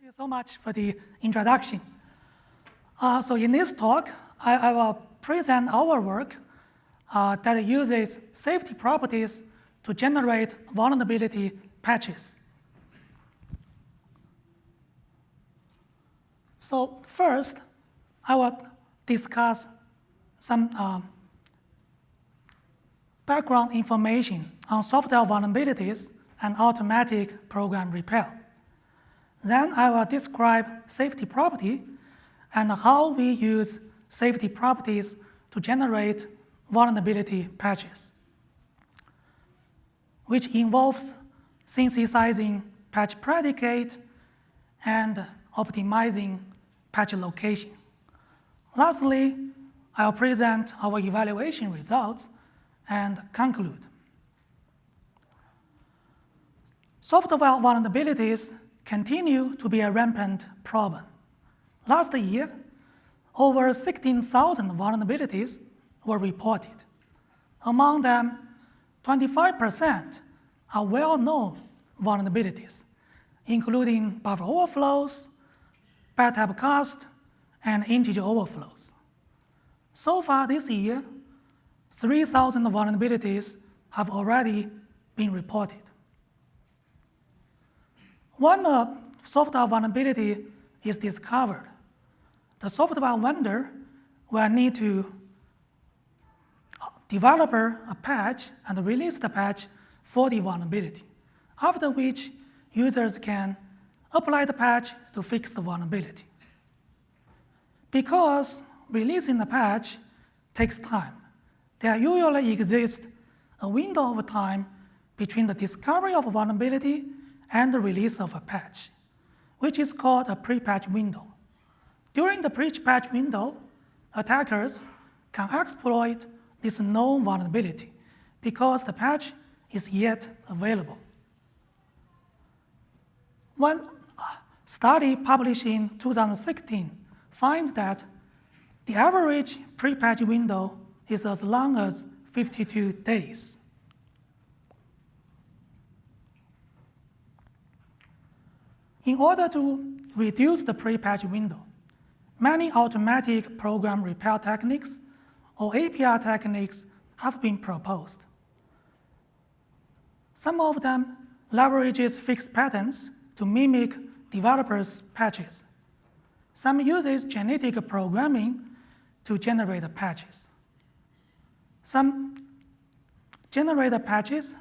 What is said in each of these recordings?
you so much for the introduction. So in this talk, I will present our work that uses safety properties to generate vulnerability patches. So first, I will discuss some background information on software vulnerabilities and automatic program repair. Then I will describe safety property and how we use safety properties to generate vulnerability patches, which involves synthesizing patch predicate and optimizing patch location. Lastly, I'll present our evaluation results and conclude. Software vulnerabilities continue to be a rampant problem. Last year, over 16,000 vulnerabilities were reported. Among them, 25% are well-known vulnerabilities, including buffer overflows, bad typecast, and integer overflows. So far this year, 3,000 vulnerabilities have already been reported. When a software vulnerability is discovered, the software vendor will need to develop a patch and release the patch for the vulnerability, after which users can apply the patch to fix the vulnerability. Because releasing the patch takes time, there usually exists a window of time between the discovery of a vulnerability and the release of a patch, which is called a pre-patch window. During the pre-patch window, attackers can exploit this known vulnerability because the patch is yet available. One study published in 2016 finds that the average pre-patch window is as long as 52 days. In order to reduce the pre-patch window, many automatic program repair techniques or APR techniques have been proposed. Some of them leverages fixed patterns to mimic developers' patches. Some uses genetic programming to generate patches. Some generate patches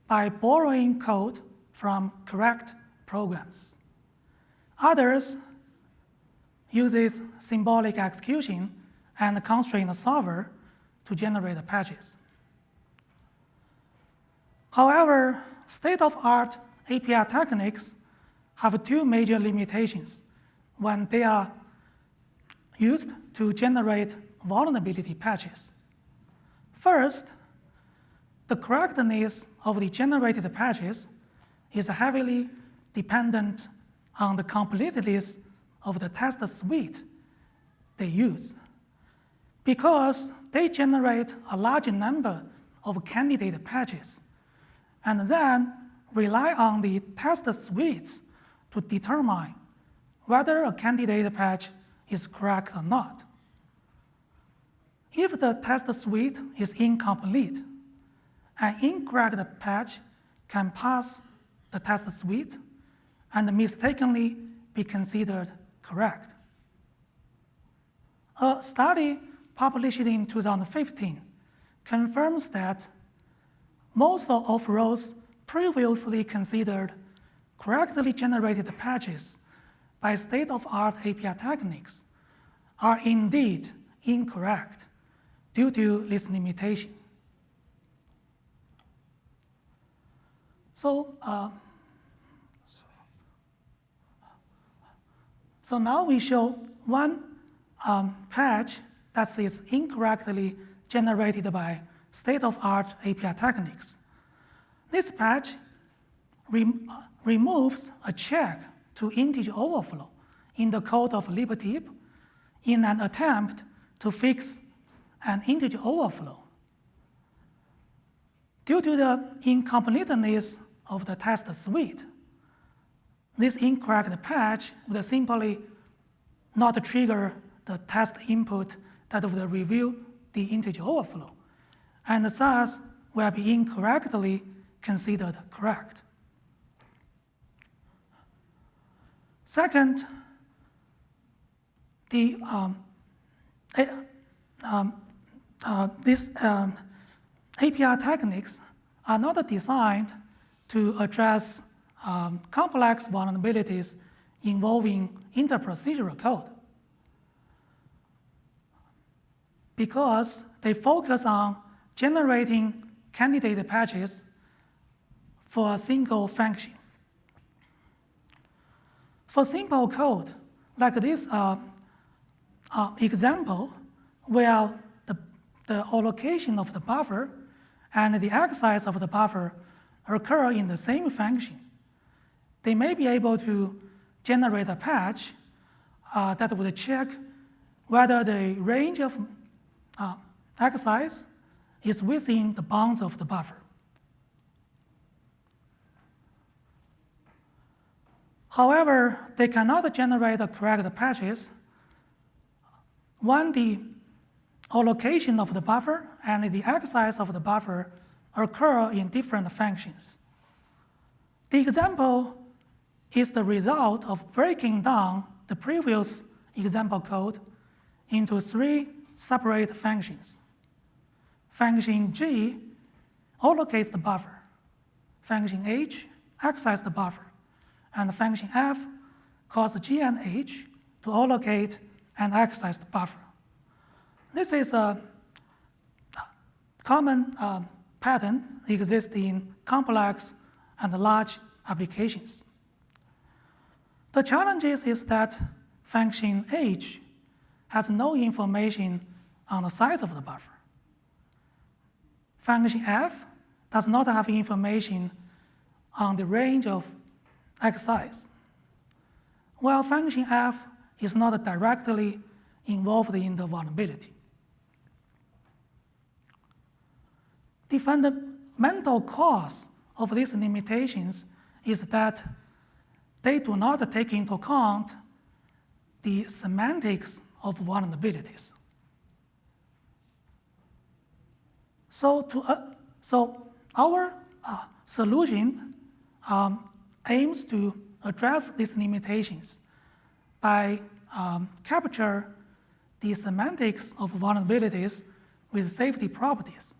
by borrowing code from correct programs. Others uses symbolic execution and constraint solver to generate patches. However, state-of-art APR techniques have two major limitations when they are used to generate vulnerability patches. First, the correctness of the generated patches is heavily dependent on the completeness of the test suite they use, because they generate a large number of candidate patches and then rely on the test suites to determine whether a candidate patch is correct or not. If the test suite is incomplete, an incorrect patch can pass the test suite and mistakenly be considered correct. A study published in 2015 confirms that most of those previously considered correctly generated patches by state-of-art API techniques are indeed incorrect due to this limitation. So now we show one patch that is incorrectly generated by state-of-art API techniques. This patch removes a check to integer overflow in the code of libtip in an attempt to fix an integer overflow. Due to the incompleteness of the test suite, this incorrect patch would simply not trigger the test input that would reveal the integer overflow, and thus will be incorrectly considered correct. Second, these API techniques are not designed to address complex vulnerabilities involving interprocedural code, because they focus on generating candidate patches for a single function. For simple code, like this example, where the allocation of the buffer and the access of the buffer occur in the same function, they may be able to generate a patch that would check whether the range of access is within the bounds of the buffer. However, they cannot generate the correct patches when the allocation of the buffer and the access of the buffer occur in different functions. The example is the result of breaking down the previous example code into 3 separate functions. Function G allocates the buffer, function H accesses the buffer, and function F calls G and H to allocate and access the buffer. This is a common pattern that exists in complex and large applications. The challenge is that function H has no information on the size of the buffer. Function F does not have information on the range of size, while function F is not directly involved in the vulnerability. The fundamental cause of these limitations is that they do not take into account the semantics of vulnerabilities. So our solution aims to address these limitations by capture the semantics of vulnerabilities with safety properties,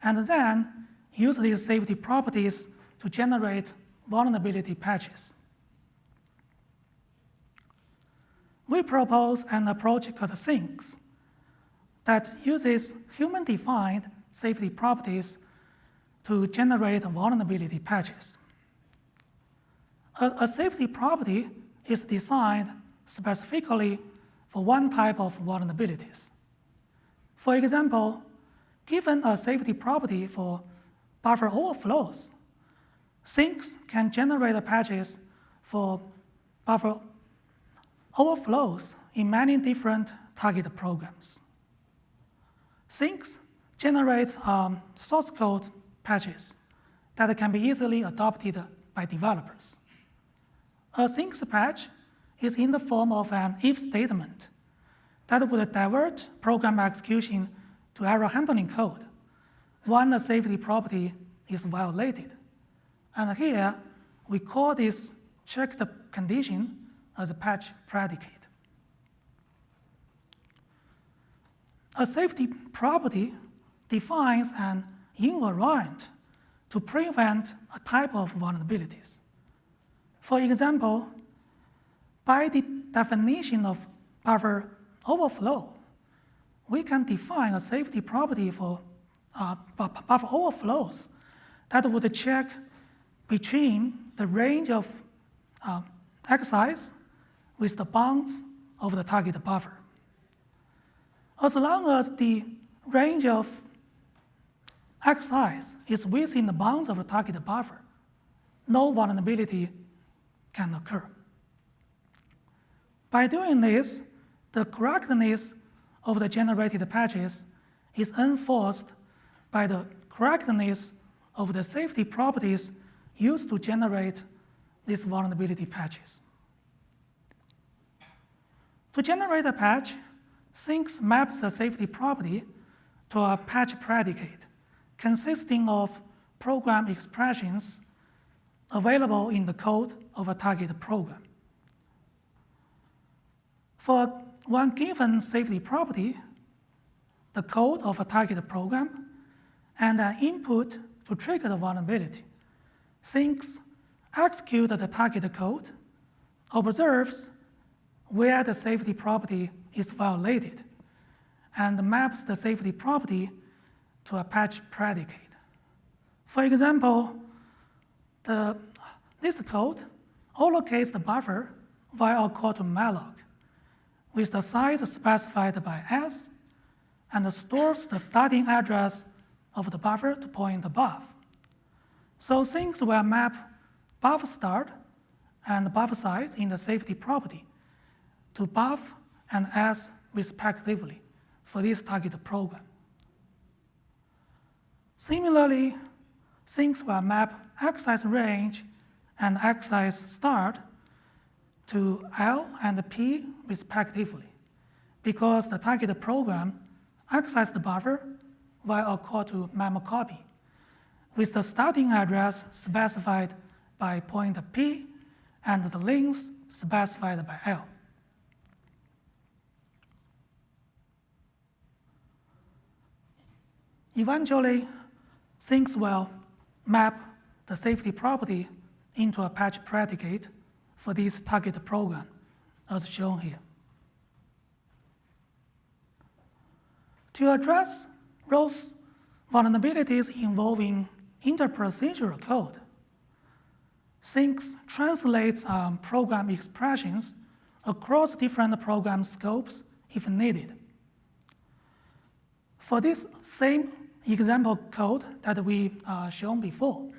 and then use these safety properties to generate vulnerability patches. We propose an approach called SYNTHESIZE that uses human-defined safety properties to generate vulnerability patches. A safety property is designed specifically for one type of vulnerabilities. For example, given a safety property for buffer overflows, SYNTHESIZE can generate patches for buffer overflows in many different target programs. SYNTHESIZE generates source code patches that can be easily adopted by developers. A SYNTHESIZE patch is in the form of an if statement that would divert program execution to error handling code when a safety property is violated. And here, we call this checked condition as a patch predicate. A safety property defines an invariant to prevent a type of vulnerabilities. For example, by the definition of buffer overflow, we can define a safety property for buffer overflows that would check between the range of size with the bounds of the target buffer. As long as the range of size is within the bounds of the target buffer, no vulnerability can occur. By doing this, the correctness of the generated patches is enforced by the correctness of the safety properties used to generate these vulnerability patches. To generate a patch, Sync maps a safety property to a patch predicate consisting of program expressions available in the code of a target program. For one given safety property, the code of a target program, and an input to trigger the vulnerability, Sync executes the target code, observes where the safety property is violated, and maps the safety property to a patch predicate. For example, this code allocates the buffer via a call to malloc with the size specified by S and stores the starting address of the buffer to point above. So Sync will map buffer start and buffer size in the safety property to buff and S respectively for this target program. Similarly, Sync will map access range and access start to L and P respectively, because the target program accessed the buffer via a call to memcopy, with the starting address specified by pointer P and the length specified by L. Eventually, Sync will map the safety property into a patch predicate for this target program, as shown here. To address those vulnerabilities involving interprocedural code, Sync translates program expressions across different program scopes if needed. For this same example code that we shown before,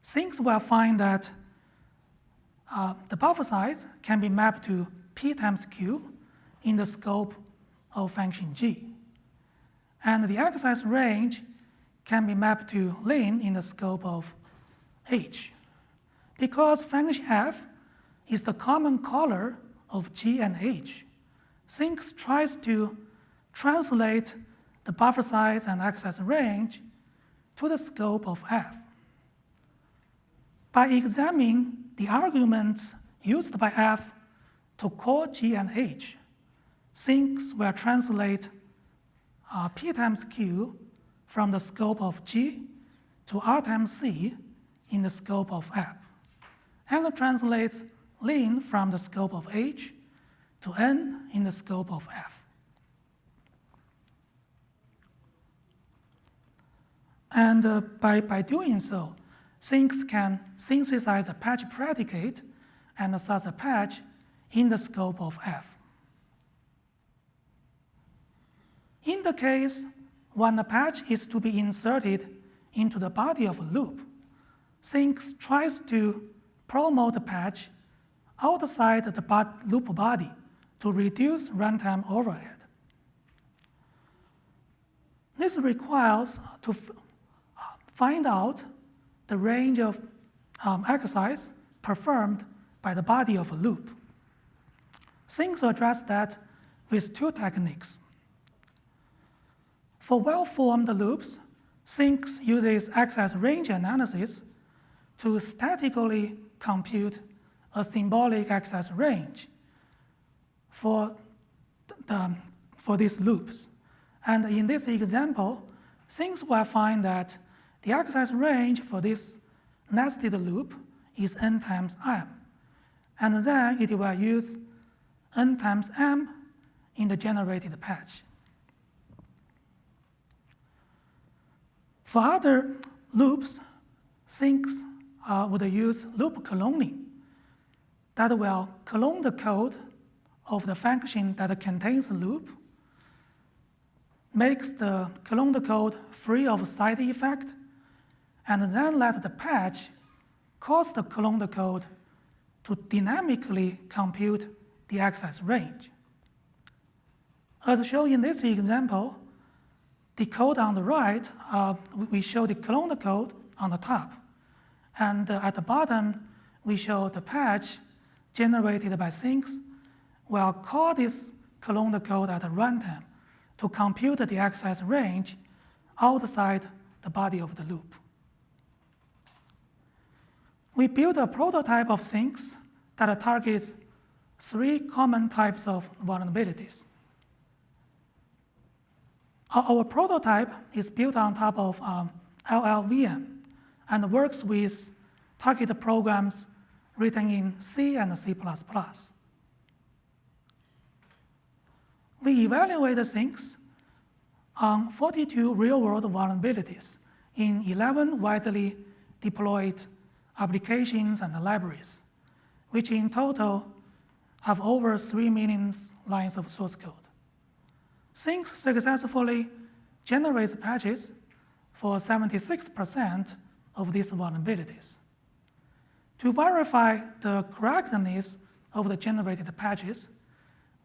Sync will find that the buffer size can be mapped to P times Q in the scope of function G, and the access range can be mapped to len in the scope of H. Because function F is the common caller of G and H, Sync tries to translate the buffer size and access range to the scope of F. By examining the arguments used by F to call G and H, Sync will translate P times Q from the scope of G to R times C in the scope of F, and translates len from the scope of H to N in the scope of F. And by doing so, Sync can synthesize a patch predicate and such a patch in the scope of F. In the case when a patch is to be inserted into the body of a loop, Sync tries to promote the patch outside the loop body to reduce runtime overhead. This requires to find out the range of exercise performed by the body of a loop. Sync addresses that with two techniques. For well-formed loops, Sync uses access range analysis to statically compute a symbolic access range for these loops. And in this example, Sync will find that the access range for this nested loop is n times m, and then it will use n times m in the generated patch. For other loops, Sync would use loop cloning that will clone the code of the function that contains the loop, makes the cloned code free of side effect, and then let the patch cause the cloned code to dynamically compute the access range. As shown in this example, the code on the right, we show the cloned code on the top, and at the bottom, we show the patch generated by Syncs will call this cloned code at runtime to compute the access range outside the body of the loop. We built a prototype of Syncs that targets 3 common types of vulnerabilities. Our prototype is built on top of LLVM and works with target programs written in C and C++. We evaluate the Syncs on 42 real-world vulnerabilities in 11 widely deployed applications and libraries, which in total have over 3 million lines of source code. Syncs successfully generates patches for 76% of these vulnerabilities. To verify the correctness of the generated patches,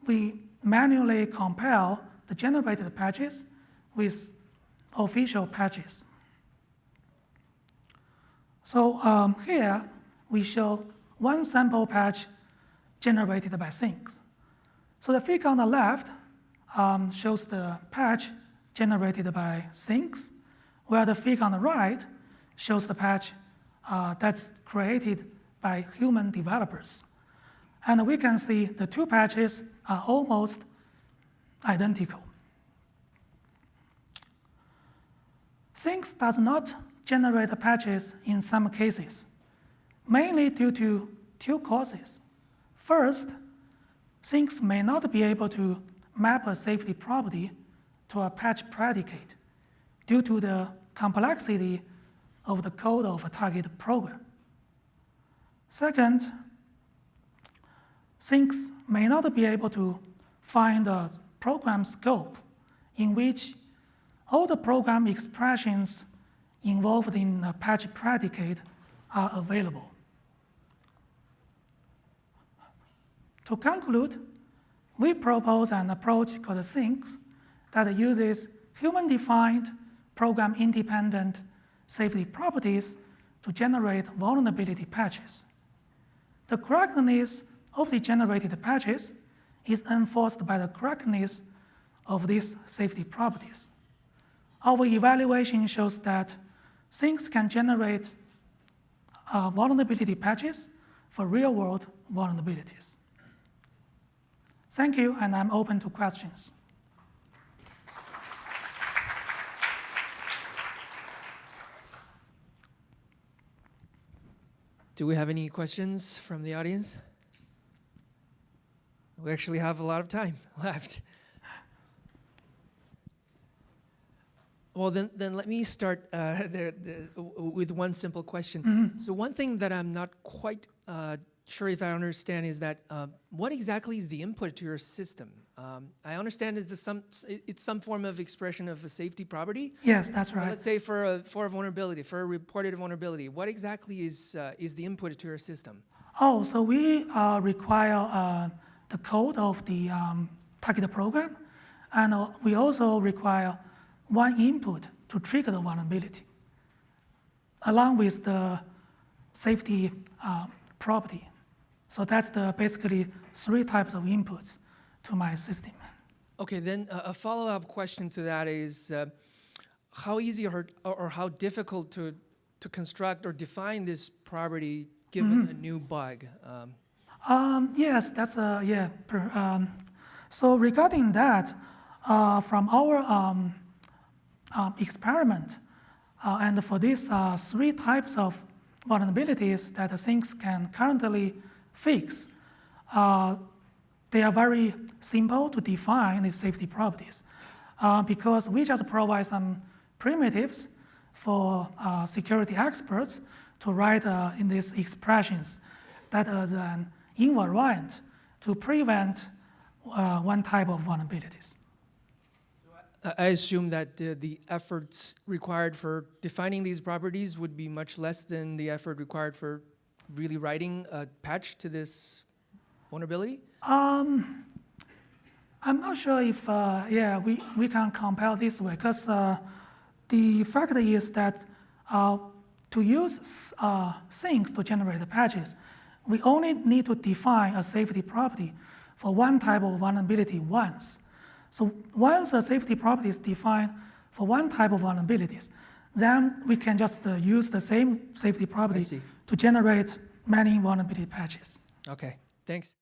we manually compare the generated patches with official patches. So here we show one sample patch generated by Syncs. So the figure on the left shows the patch generated by Syncs, where the figure on the right shows the patch that's created by human developers. And we can see the 2 patches are almost identical. Syncs does not generate patches in some cases, mainly due to 2 causes. First, Syncs may not be able to map a safety property to a patch predicate due to the complexity of the code of a target program. Second, Syncs may not be able to find a program scope in which all the program expressions involved in a patch predicate are available. To conclude, we propose an approach called Syncs that uses human-defined, program-independent safety properties to generate vulnerability patches. The correctness of the generated patches is enforced by the correctness of these safety properties. Our evaluation shows that Syncs can generate vulnerability patches for real-world vulnerabilities. Thank you, and I'm open to questions. Do we have any questions from the audience? We actually have a lot of time left. Well, then let me start with one simple question. Mm-hmm. So one thing that I'm not quite sure if I understand is that what exactly is the input to your system? I understand it's some form of expression of a safety property. Yes, that's right. Let's say for a vulnerability, for a reported vulnerability, what exactly is the input to your system? Oh, so we require the code of the target program, and we also require one input to trigger the vulnerability, along with the safety property. So that's basically 3 types of inputs to my system. Okay, then a follow-up question to that is how easy or how difficult to construct or define this property given a new bug? Yes, that's so regarding that, from our experiment, and for these 3 types of vulnerabilities that Syncs can currently fix, they are very simple to define these safety properties because we just provide some primitives for security experts to write in these expressions that is an invariant to prevent one type of vulnerabilities. I assume that the efforts required for defining these properties would be much less than the effort required for really writing a patch to this vulnerability? I'm not sure if, we can compare this way, because the fact is that to use things to generate the patches, we only need to define a safety property for one type of vulnerability once. So once a safety property is defined for one type of vulnerabilities, then we can just use the same safety property to generate many vulnerability patches. Okay, thanks.